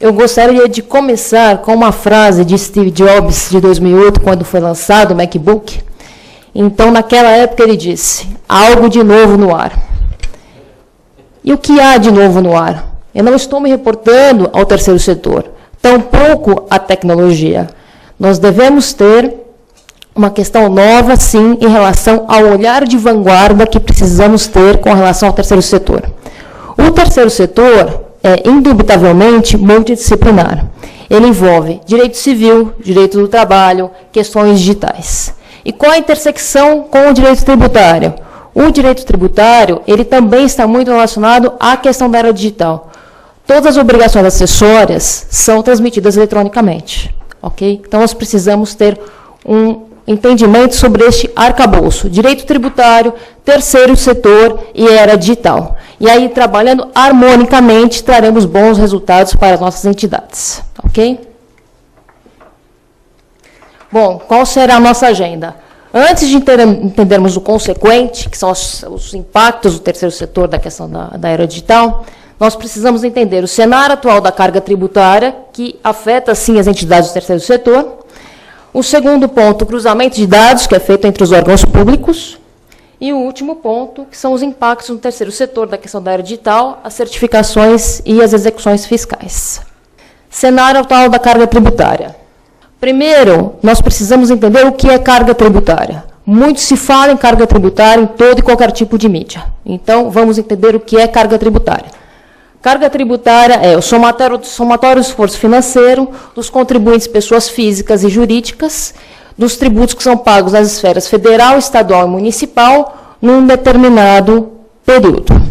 eu gostaria de começar com uma frase de Steve Jobs, de 2008, quando foi lançado o MacBook. Então, naquela época, ele disse, algo de novo no ar. E o que há de novo no ar? Eu não estou me reportando ao terceiro setor, tampouco à tecnologia. Nós devemos ter uma questão nova, sim, em relação ao olhar de vanguarda que precisamos ter com relação ao terceiro setor. O terceiro setor é, indubitavelmente, multidisciplinar. Ele envolve direito civil, direito do trabalho, questões digitais. E qual a intersecção com o direito tributário? O direito tributário, ele também está muito relacionado à questão da era digital. Todas as obrigações acessórias são transmitidas eletronicamente. Okay? Então, nós precisamos ter um entendimento sobre este arcabouço, direito tributário, terceiro setor e era digital. E aí, trabalhando harmonicamente, traremos bons resultados para as nossas entidades. Ok? Bom, qual será a nossa agenda? Antes de entendermos o consequente, que são os impactos do terceiro setor da questão da era digital, nós precisamos entender o cenário atual da carga tributária, que afeta, sim, as entidades do terceiro setor. O segundo ponto, o cruzamento de dados, que é feito entre os órgãos públicos. E o último ponto, que são os impactos no terceiro setor da questão da era digital, as certificações e as execuções fiscais. Cenário atual da carga tributária. Primeiro, nós precisamos entender o que é carga tributária. Muito se fala em carga tributária em todo e qualquer tipo de mídia. Então, vamos entender o que é carga tributária. Carga tributária é o somatório do esforço financeiro dos contribuintes, pessoas físicas e jurídicas, dos tributos que são pagos nas esferas federal, estadual e municipal num determinado período.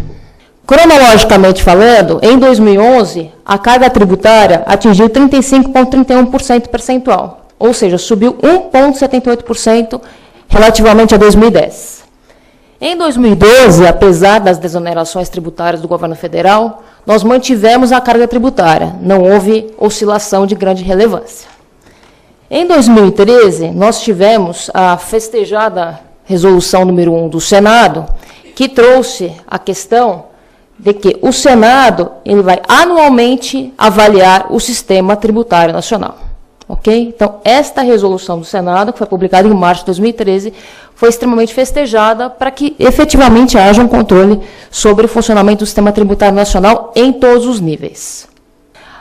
Cronologicamente falando, em 2011, a carga tributária atingiu 35,31% percentual, ou seja, subiu 1,78% relativamente a 2010. Em 2012, apesar das desonerações tributárias do governo federal, nós mantivemos a carga tributária, não houve oscilação de grande relevância. Em 2013, nós tivemos a festejada resolução número 1 do Senado, que trouxe a questão de que o Senado ele vai anualmente avaliar o sistema tributário nacional. Okay? Então, esta resolução do Senado, que foi publicada em março de 2013, foi extremamente festejada para que efetivamente haja um controle sobre o funcionamento do sistema tributário nacional em todos os níveis.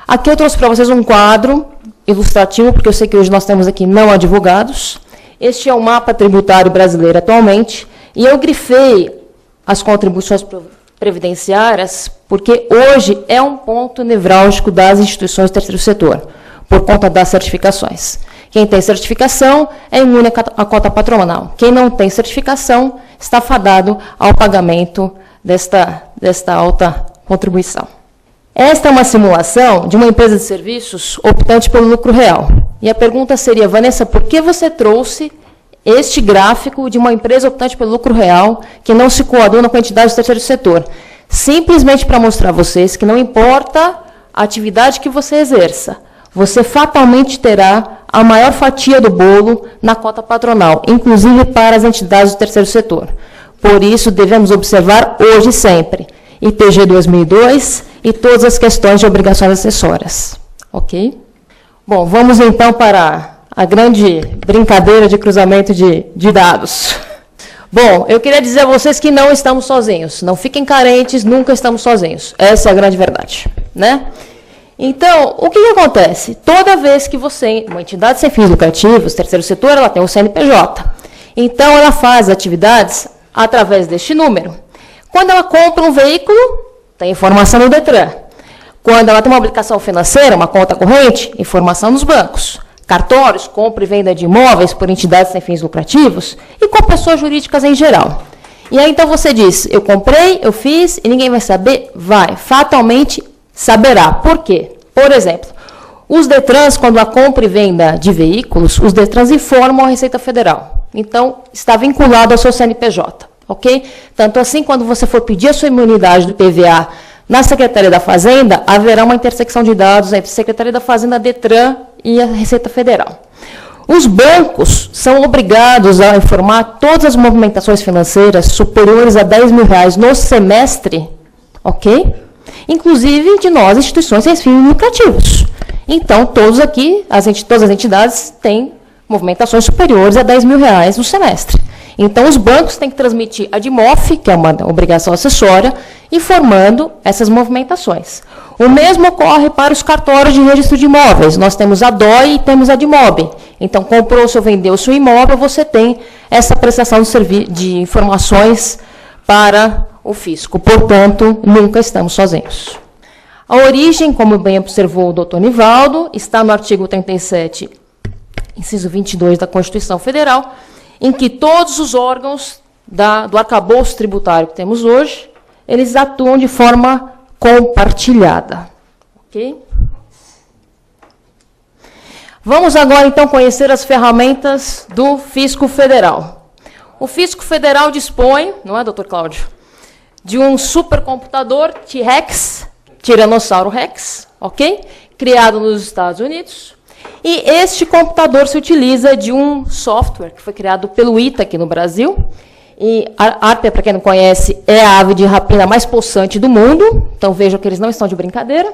Aqui eu trouxe para vocês um quadro ilustrativo, porque eu sei que hoje nós temos aqui não advogados. Este é o mapa tributário brasileiro atualmente, e eu grifei as contribuições previdenciárias, porque hoje é um ponto nevrálgico das instituições do terceiro setor, por conta das certificações. Quem tem certificação é imune à cota patronal. Quem não tem certificação está fadado ao pagamento desta alta contribuição. Esta é uma simulação de uma empresa de serviços optante pelo lucro real. E a pergunta seria, Vanessa, por que você trouxe este gráfico de uma empresa optante pelo lucro real que não se coaduna com a entidade do terceiro setor? Simplesmente para mostrar a vocês que não importa a atividade que você exerça, você fatalmente terá a maior fatia do bolo na cota patronal, inclusive para as entidades do terceiro setor. Por isso, devemos observar hoje e sempre ITG 2002 e todas as questões de obrigações acessórias. Ok? Bom, vamos então para a grande brincadeira de cruzamento de dados. Bom, eu queria dizer a vocês que não estamos sozinhos. Não fiquem carentes, nunca estamos sozinhos. Essa é a grande verdade, né? Então, o que acontece? Toda vez que você, uma entidade sem fins lucrativos, terceiro setor, ela tem um CNPJ. Então, ela faz atividades através deste número. Quando ela compra um veículo, tem informação no Detran. Quando ela tem uma aplicação financeira, uma conta corrente, informação nos bancos. Cartórios, compra e venda de imóveis por entidades sem fins lucrativos e com pessoas jurídicas em geral. E aí, então, você diz, eu comprei, eu fiz, e ninguém vai saber? Vai, fatalmente saberá. Por quê? Por exemplo, os Detrans, quando a compra e venda de veículos, os Detrans informam a Receita Federal. Então, está vinculado ao seu CNPJ. Ok? Tanto assim, quando você for pedir a sua imunidade do PVA na Secretaria da Fazenda, haverá uma intersecção de dados entre a Secretaria da Fazenda, Detran e a Receita Federal. Os bancos são obrigados a informar todas as movimentações financeiras superiores a R$10 mil no semestre, ok? inclusive de nós, instituições sem fins lucrativos. Então, todas as entidades têm movimentações superiores a R$10 mil no semestre. Então, os bancos têm que transmitir a DIMOF, que é uma obrigação acessória, informando essas movimentações. O mesmo ocorre para os cartórios de registro de imóveis. Nós temos a DOI e temos a DIMOB. Então, comprou-se ou vendeu o seu imóvel, você tem essa prestação de informações para o fisco. Portanto, nunca estamos sozinhos. A origem, como bem observou o doutor Nivaldo, está no artigo 37, inciso 22 da Constituição Federal, em que todos os órgãos do arcabouço tributário que temos hoje, eles atuam de forma compartilhada. Ok? Vamos agora, então, conhecer as ferramentas do Fisco Federal. O Fisco Federal dispõe, não é, doutor Cláudio, de um supercomputador T-Rex, Tiranossauro Rex, ok? Criado nos Estados Unidos. E este computador se utiliza de um software que foi criado pelo ITA aqui no Brasil. E a Arpia, para quem não conhece, é a ave de rapina mais possante do mundo. Então, vejam que eles não estão de brincadeira.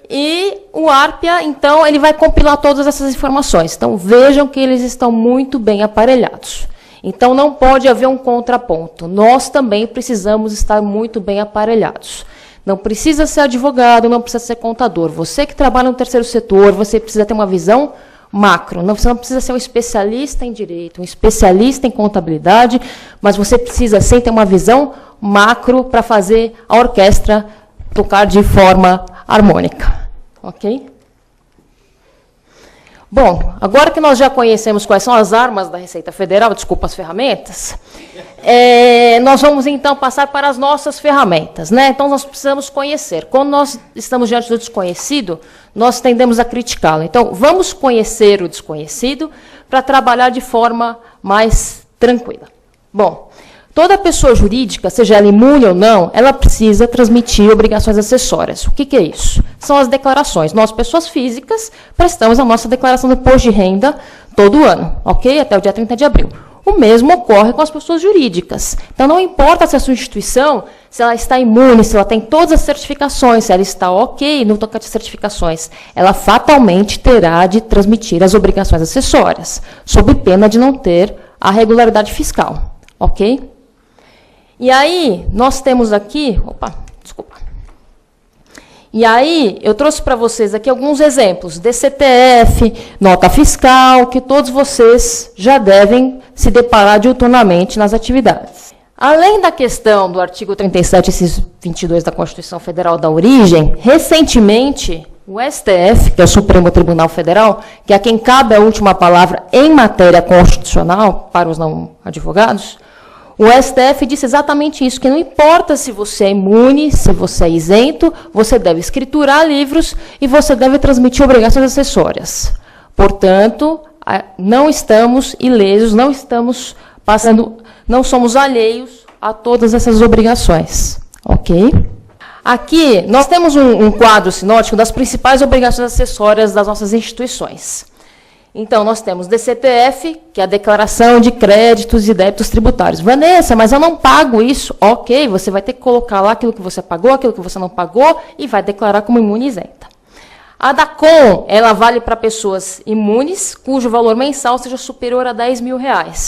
E o Arpia, então, ele vai compilar todas essas informações. Então, vejam que eles estão muito bem aparelhados. Então, não pode haver um contraponto. Nós também precisamos estar muito bem aparelhados. Não precisa ser advogado, não precisa ser contador. Você que trabalha no terceiro setor, você precisa ter uma visão macro. Você não precisa ser um especialista em direito, um especialista em contabilidade, mas você precisa, sim, ter uma visão macro para fazer a orquestra tocar de forma harmônica. Ok? Bom, agora que nós já conhecemos quais são as armas da Receita Federal, desculpa, as ferramentas, nós vamos, então, passar para as nossas ferramentas, né? Então, nós precisamos conhecer. Quando nós estamos diante do desconhecido, nós tendemos a criticá-lo. Então, vamos conhecer o desconhecido para trabalhar de forma mais tranquila. Bom, toda pessoa jurídica, seja ela imune ou não, ela precisa transmitir obrigações acessórias. O que é isso? São as declarações. Nós, pessoas físicas, prestamos a nossa declaração do imposto de renda todo ano, ok? Até o dia 30 de abril. O mesmo ocorre com as pessoas jurídicas. Então, não importa se a sua instituição, se ela está imune, se ela tem todas as certificações, se ela está ok no tocante às certificações, ela fatalmente terá de transmitir as obrigações acessórias, sob pena de não ter a regularidade fiscal, ok? E aí, nós temos aqui... Opa, desculpa. E aí, eu trouxe para vocês aqui alguns exemplos. DCTF, nota fiscal, que todos vocês já devem se deparar diuturnamente nas atividades. Além da questão do artigo 37, inciso 22 da Constituição Federal da origem, recentemente, o STF, que é o Supremo Tribunal Federal, que é a quem cabe a última palavra em matéria constitucional, para os não advogados, o STF disse exatamente isso, que não importa se você é imune, se você é isento, você deve escriturar livros e você deve transmitir obrigações acessórias. Portanto, não estamos ilesos, não estamos passando, não somos alheios a todas essas obrigações. Ok? Aqui, nós temos um quadro sinótico das principais obrigações acessórias das nossas instituições. Então, nós temos DCTF, que é a Declaração de Créditos e Débitos Tributários. Vanessa, mas eu não pago isso. Ok, você vai ter que colocar lá aquilo que você pagou, aquilo que você não pagou, e vai declarar como imune isenta. A DACOM, ela vale para pessoas imunes, cujo valor mensal seja superior a R$10 mil.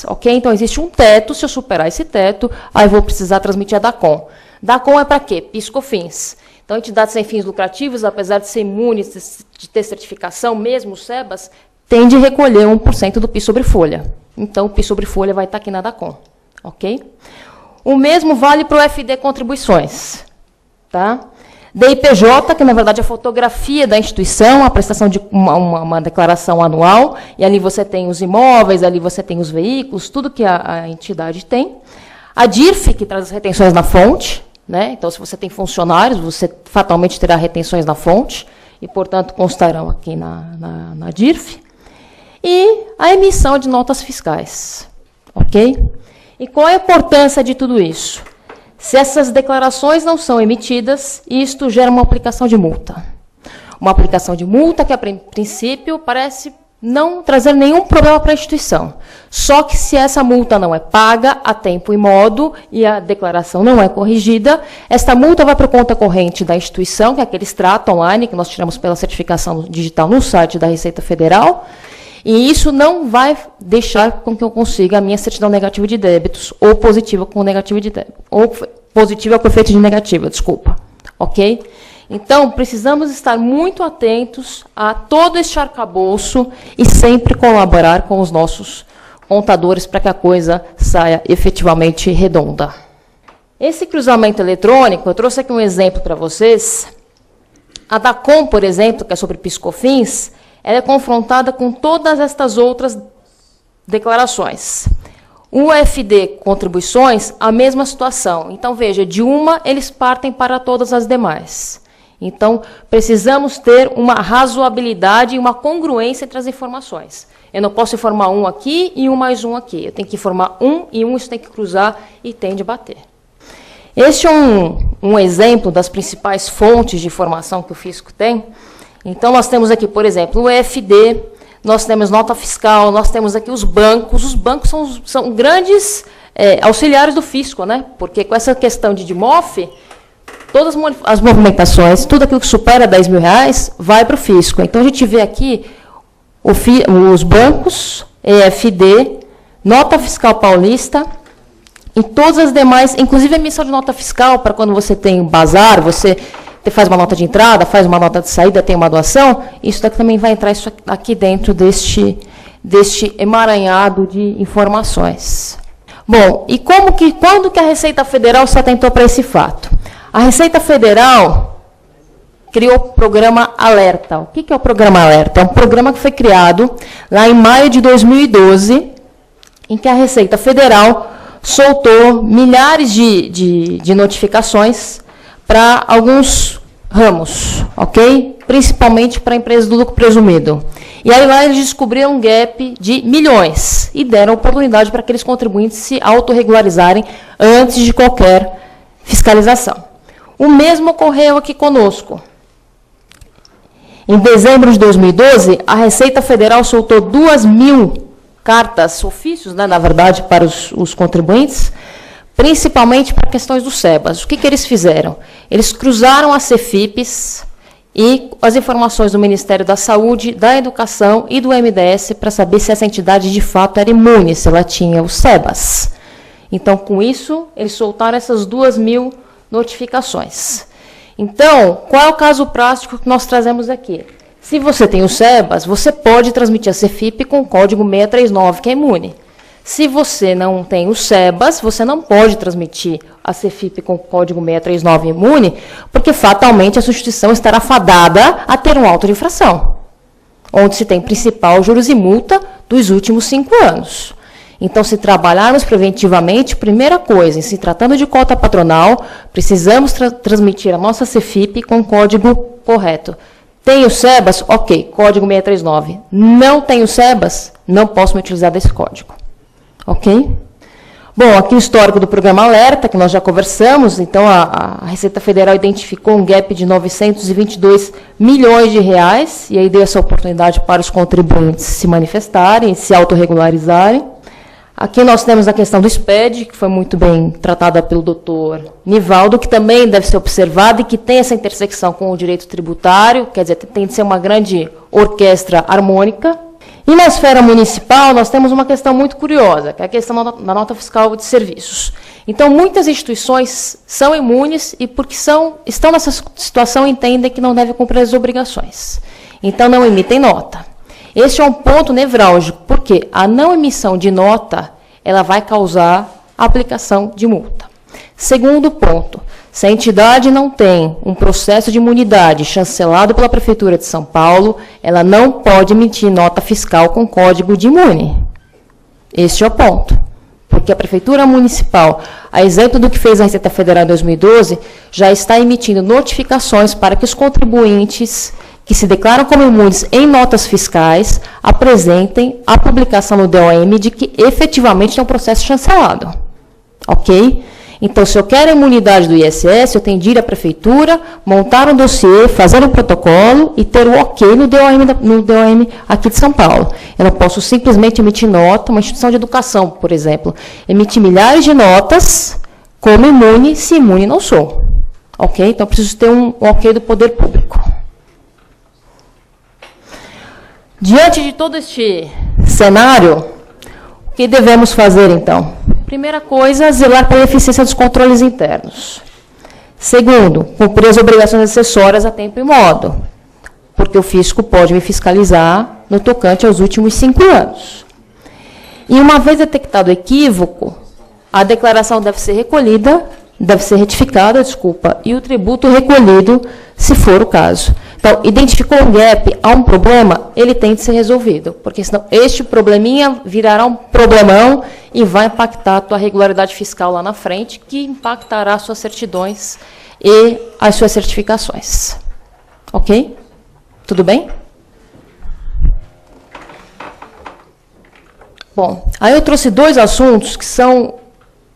Ok? Então, existe um teto. Se eu superar esse teto, aí eu vou precisar transmitir a DACOM. DACOM é para quê? PIS/COFINS. Então, entidades sem fins lucrativos, apesar de ser imunes, de ter certificação, mesmo o SEBAS, tem de recolher 1% do PIS sobre folha. Então, o PIS sobre folha vai estar aqui na DACOM. Ok? O mesmo vale para o FD Contribuições. Tá? DIPJ, que na verdade é a fotografia da instituição, a prestação de uma declaração anual, e ali você tem os imóveis, ali você tem os veículos, tudo que a entidade tem. A DIRF, que traz as retenções na fonte, né? Então, se você tem funcionários, você fatalmente terá retenções na fonte, e, portanto, constarão aqui na DIRF. E a emissão de notas fiscais. Ok? E qual é a importância de tudo isso? Se essas declarações não são emitidas, isto gera uma aplicação de multa. Uma aplicação de multa que, a princípio, parece não trazer nenhum problema para a instituição. Só que se essa multa não é paga a tempo e modo e a declaração não é corrigida, esta multa vai para a conta corrente da instituição, que é aquele extrato online que nós tiramos pela certificação digital no site da Receita Federal, e isso não vai deixar com que eu consiga a minha certidão negativa de débitos ou positiva com negativa de débito, ou positiva com efeito de negativa, desculpa. Ok? Então, precisamos estar muito atentos a todo este arcabouço e sempre colaborar com os nossos contadores para que a coisa saia efetivamente redonda. Esse cruzamento eletrônico, eu trouxe aqui um exemplo para vocês. A DACOM, por exemplo, que é sobre PIS/COFINS, ela é confrontada com todas estas outras declarações. O UFD Contribuições, a mesma situação. Então, veja, de uma, eles partem para todas as demais. Então, precisamos ter uma razoabilidade e uma congruência entre as informações. Eu não posso informar um aqui e um mais um aqui. Eu tenho que informar um e um, isso tem que cruzar e tem de bater. Este é um exemplo das principais fontes de informação que o fisco tem. Então, nós temos aqui, por exemplo, o EFD, nós temos nota fiscal, nós temos aqui os bancos. Os bancos são grandes auxiliares do fisco, né? Porque com essa questão de DIMOF, todas as movimentações, tudo aquilo que supera R$10 mil vai para o fisco. Então, a gente vê aqui os bancos, EFD, nota fiscal paulista, e todas as demais, inclusive a emissão de nota fiscal, para quando você tem um bazar, você faz uma nota de entrada, faz uma nota de saída, tem uma doação, isso daqui também vai entrar isso aqui dentro deste emaranhado de informações. Bom, e quando que a Receita Federal se atentou para esse fato? A Receita Federal criou o programa Alerta. O que é o programa Alerta? É um programa que foi criado lá em maio de 2012, em que a Receita Federal soltou milhares de notificações para alguns ramos, ok? Principalmente para empresas do lucro presumido. E aí lá eles descobriram um gap de milhões e deram oportunidade para aqueles contribuintes se autorregularizarem antes de qualquer fiscalização. O mesmo ocorreu aqui conosco. Em dezembro de 2012, a Receita Federal soltou 2.000 cartas, ofícios, né, na verdade, para os contribuintes, principalmente para questões do SEBAS. O que eles fizeram? Eles cruzaram as CEFIPs e as informações do Ministério da Saúde, da Educação e do MDS para saber se essa entidade de fato era imune, se ela tinha o SEBAS. Então, com isso, eles soltaram essas 2.000 notificações. Então, qual é o caso prático que nós trazemos aqui? Se você tem o SEBAS, você pode transmitir a CEFIP com o código 639, que é imune. Se você não tem o SEBAS, você não pode transmitir a CEFIP com o código 639 imune, porque fatalmente a sua instituição estará fadada a ter um auto de infração, onde se tem principal, juros e multa dos últimos 5 anos. Então, se trabalharmos preventivamente, primeira coisa, em se tratando de cota patronal, precisamos transmitir a nossa CEFIP com o código correto. Tem o SEBAS? Ok, código 639. Não tem o SEBAS? Não posso me utilizar desse código. Ok? Bom, aqui o histórico do programa Alerta, que nós já conversamos. Então, a Receita Federal identificou um gap de 922 milhões de reais, e aí deu essa oportunidade para os contribuintes se manifestarem, se autorregularizarem. Aqui nós temos a questão do SPED, que foi muito bem tratada pelo doutor Nivaldo, que também deve ser observada e que tem essa intersecção com o direito tributário, quer dizer, tem de ser uma grande orquestra harmônica. E na esfera municipal, nós temos uma questão muito curiosa, que é a questão da nota fiscal de serviços. Então, muitas instituições são imunes e, porque estão nessa situação, entendem que não devem cumprir as obrigações. Então, não emitem nota. Este é um ponto nevrálgico, porque a não emissão de nota, ela vai causar aplicação de multa. Segundo ponto, se a entidade não tem um processo de imunidade chancelado pela Prefeitura de São Paulo, ela não pode emitir nota fiscal com código de imune. Este é o ponto. Porque a Prefeitura Municipal, a exemplo do que fez a Receita Federal em 2012, já está emitindo notificações para que os contribuintes que se declaram como imunes em notas fiscais apresentem a publicação no DOM de que efetivamente tem um processo chancelado. Ok? Então, se eu quero a imunidade do ISS, eu tenho de ir à prefeitura, montar um dossiê, fazer um protocolo e ter o ok no DOM aqui de São Paulo. Eu não posso simplesmente emitir nota, uma instituição de educação, por exemplo, emitir milhares de notas como imune, se imune não sou. Ok? Então, eu preciso ter um ok do poder público. Diante de todo este cenário, o que devemos fazer, então? Primeira coisa, zelar pela eficiência dos controles internos. Segundo, cumprir as obrigações acessórias a tempo e modo, porque o fisco pode me fiscalizar no tocante aos últimos 5 anos. E uma vez detectado o equívoco, a declaração deve ser recolhida, deve ser retificada, e o tributo recolhido, se for o caso. Então, identificou um gap, há um problema, ele tem de ser resolvido, porque senão este probleminha virará um problemão e vai impactar a tua regularidade fiscal lá na frente, que impactará as suas certidões e as suas certificações. Ok? Tudo bem? Bom, aí eu trouxe 2 assuntos que são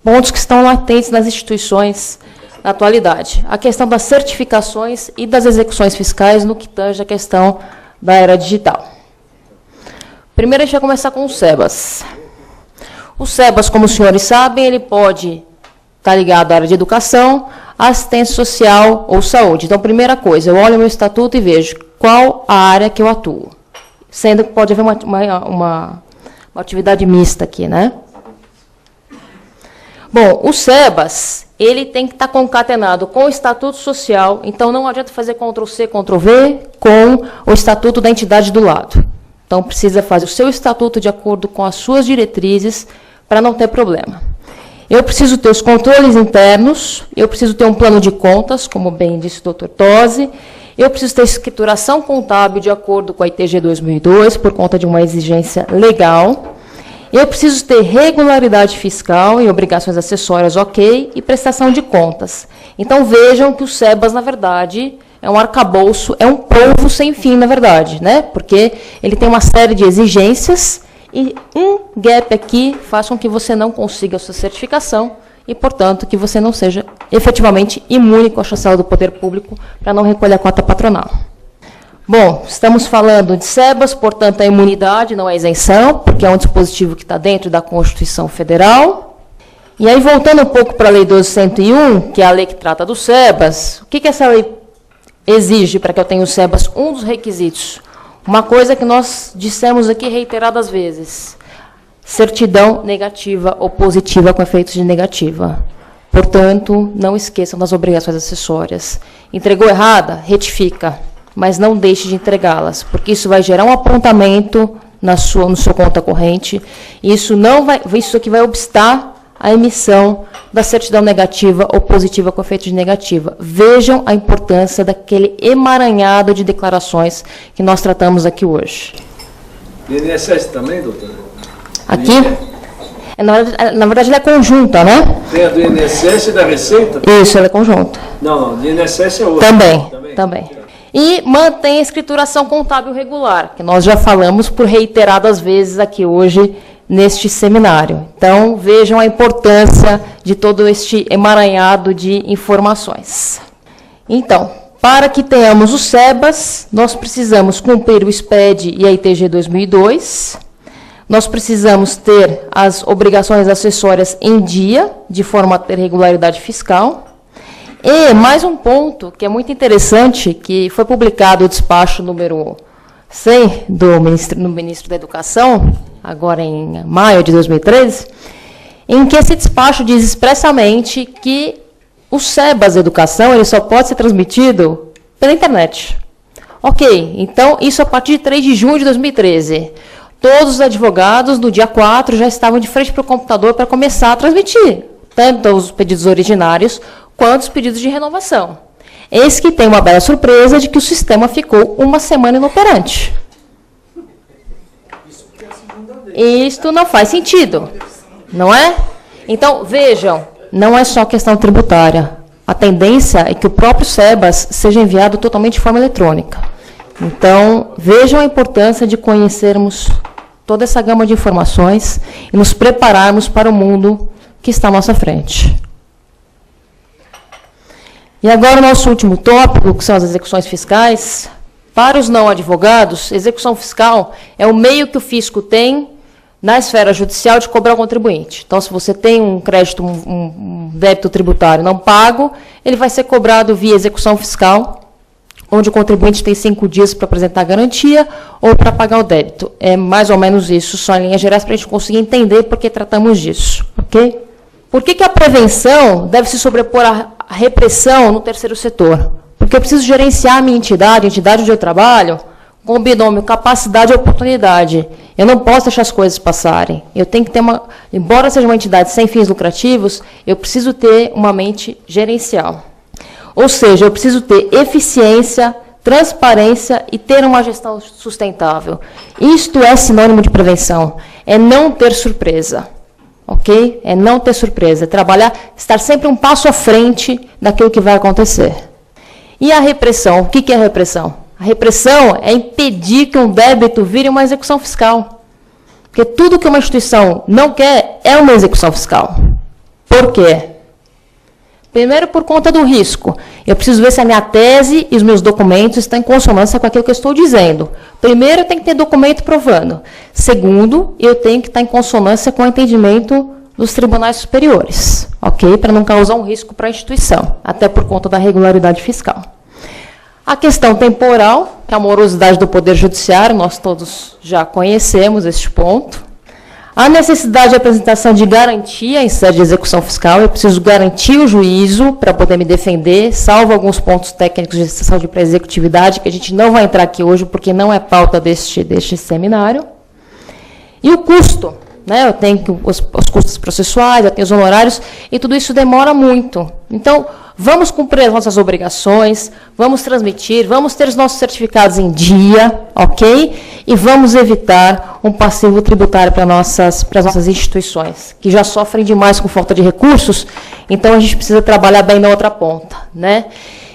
pontos que estão latentes nas instituições na atualidade. A questão das certificações e das execuções fiscais no que tange a questão da era digital. Primeiro, a gente vai começar com o SEBAS. O SEBAS, como os senhores sabem, ele pode estar ligado à área de educação, assistência social ou saúde. Então, primeira coisa, eu olho o meu estatuto e vejo qual a área que eu atuo. Sendo que pode haver uma atividade mista aqui, né? Bom, o SEBAS, ele tem que estar concatenado com o Estatuto Social, então não adianta fazer Ctrl+C, Ctrl+V com o Estatuto da entidade do lado. Então, precisa fazer o seu estatuto de acordo com as suas diretrizes para não ter problema. Eu preciso ter os controles internos, eu preciso ter um plano de contas, como bem disse o Dr. Tosi, eu preciso ter escrituração contábil de acordo com a ITG 2002, por conta de uma exigência legal. Eu preciso ter regularidade fiscal e obrigações acessórias, ok, e prestação de contas. Então, vejam que o SEBAS, na verdade, é um arcabouço, é um polvo sem fim, na verdade, né? Porque ele tem uma série de exigências e um gap aqui faz com que você não consiga a sua certificação e, portanto, que você não seja efetivamente imune com a chancela do poder público para não recolher a cota patronal. Bom, estamos falando de SEBAS, portanto, a imunidade não é isenção, porque é um dispositivo que está dentro da Constituição Federal. E aí, voltando um pouco para a Lei 12.101, que é a lei que trata do SEBAS, o que essa lei exige para que eu tenha o SEBAS? Um dos requisitos, uma coisa que nós dissemos aqui reiteradas vezes, certidão negativa ou positiva com efeitos de negativa. Portanto, não esqueçam das obrigações acessórias. Entregou errada? Retifica. Mas não deixe de entregá-las, porque isso vai gerar um apontamento no sua conta corrente, e isso aqui vai obstar a emissão da certidão negativa ou positiva com efeito de negativa. Vejam a importância daquele emaranhado de declarações que nós tratamos aqui hoje. E INSS também, doutora? Aqui? Na verdade, ela é conjunta, né? Tem a do INSS e da Receita? Isso, ela é conjunta. Não, do INSS é outra. Também. E mantém a escrituração contábil regular, que nós já falamos por reiteradas vezes aqui hoje neste seminário. Então, vejam a importância de todo este emaranhado de informações. Então, para que tenhamos o SEBAS, nós precisamos cumprir o SPED e a ITG 2002, nós precisamos ter as obrigações acessórias em dia, de forma a ter regularidade fiscal. E mais um ponto que é muito interessante, que foi publicado o despacho número 100 do ministro da Educação, agora em maio de 2013, em que esse despacho diz expressamente que o SEBAS Educação ele só pode ser transmitido pela internet. Ok, então isso a partir de 3 de junho de 2013. Todos os advogados, no dia 4, já estavam de frente para o computador para começar a transmitir, tanto os pedidos originários, quanto os pedidos de renovação. Eis que tem uma bela surpresa de que o sistema ficou uma semana inoperante. Isto não faz sentido, não é? Então, vejam, não é só questão tributária. A tendência é que o próprio SEBAS seja enviado totalmente de forma eletrônica. Então, vejam a importância de conhecermos toda essa gama de informações e nos prepararmos para o mundo que está à nossa frente. E agora o nosso último tópico, que são as execuções fiscais. Para os não advogados, execução fiscal é o meio que o fisco tem na esfera judicial de cobrar o contribuinte. Então, se você tem um crédito, um débito tributário não pago, ele vai ser cobrado via execução fiscal, onde o contribuinte tem 5 dias para apresentar a garantia ou para pagar o débito. É mais ou menos isso, só em linhas gerais, para a gente conseguir entender por que tratamos disso. Okay? Por que a prevenção deve se sobrepor à repressão no terceiro setor? Porque eu preciso gerenciar a minha entidade, a entidade onde eu trabalho, com o binômio capacidade e oportunidade. Eu não posso deixar as coisas passarem. Eu tenho que ter embora seja uma entidade sem fins lucrativos, eu preciso ter uma mente gerencial. Ou seja, eu preciso ter eficiência, transparência e ter uma gestão sustentável. Isto é sinônimo de prevenção. É não ter surpresa. Ok? É não ter surpresa. É trabalhar, estar sempre um passo à frente daquilo que vai acontecer. E a repressão? O que é a repressão? A repressão é impedir que um débito vire uma execução fiscal. Porque tudo que uma instituição não quer é uma execução fiscal. Por quê? Primeiro, por conta do risco. Eu preciso ver se a minha tese e os meus documentos estão em consonância com aquilo que eu estou dizendo. Primeiro, eu tenho que ter documento provando. Segundo, eu tenho que estar em consonância com o entendimento dos tribunais superiores, ok? Para não causar um risco para a instituição, até por conta da regularidade fiscal. A questão temporal, que é a morosidade do Poder Judiciário, nós todos já conhecemos este ponto. A necessidade de apresentação de garantia em sede de execução fiscal, eu preciso garantir o juízo para poder me defender, salvo alguns pontos técnicos de exceção de pré-executividade, que a gente não vai entrar aqui hoje, porque não é pauta deste seminário. E o custo, né? Eu tenho os custos processuais, eu tenho os honorários, e tudo isso demora muito. Então, vamos cumprir as nossas obrigações, vamos transmitir, vamos ter os nossos certificados em dia, ok? E vamos evitar um passivo tributário para as nossas instituições, que já sofrem demais com falta de recursos, então a gente precisa trabalhar bem na outra ponta, né?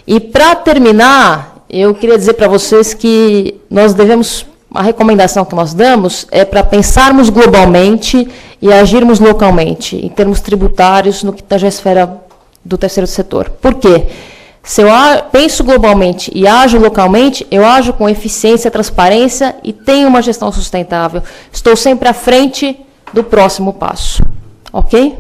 E, para terminar, eu queria dizer para vocês que nós devemos, a recomendação que nós damos é para pensarmos globalmente e agirmos localmente, em termos tributários, no que tange a esfera do terceiro setor. Por quê? Se eu penso globalmente e ajo localmente, eu ajo com eficiência, transparência e tenho uma gestão sustentável. Estou sempre à frente do próximo passo. Ok?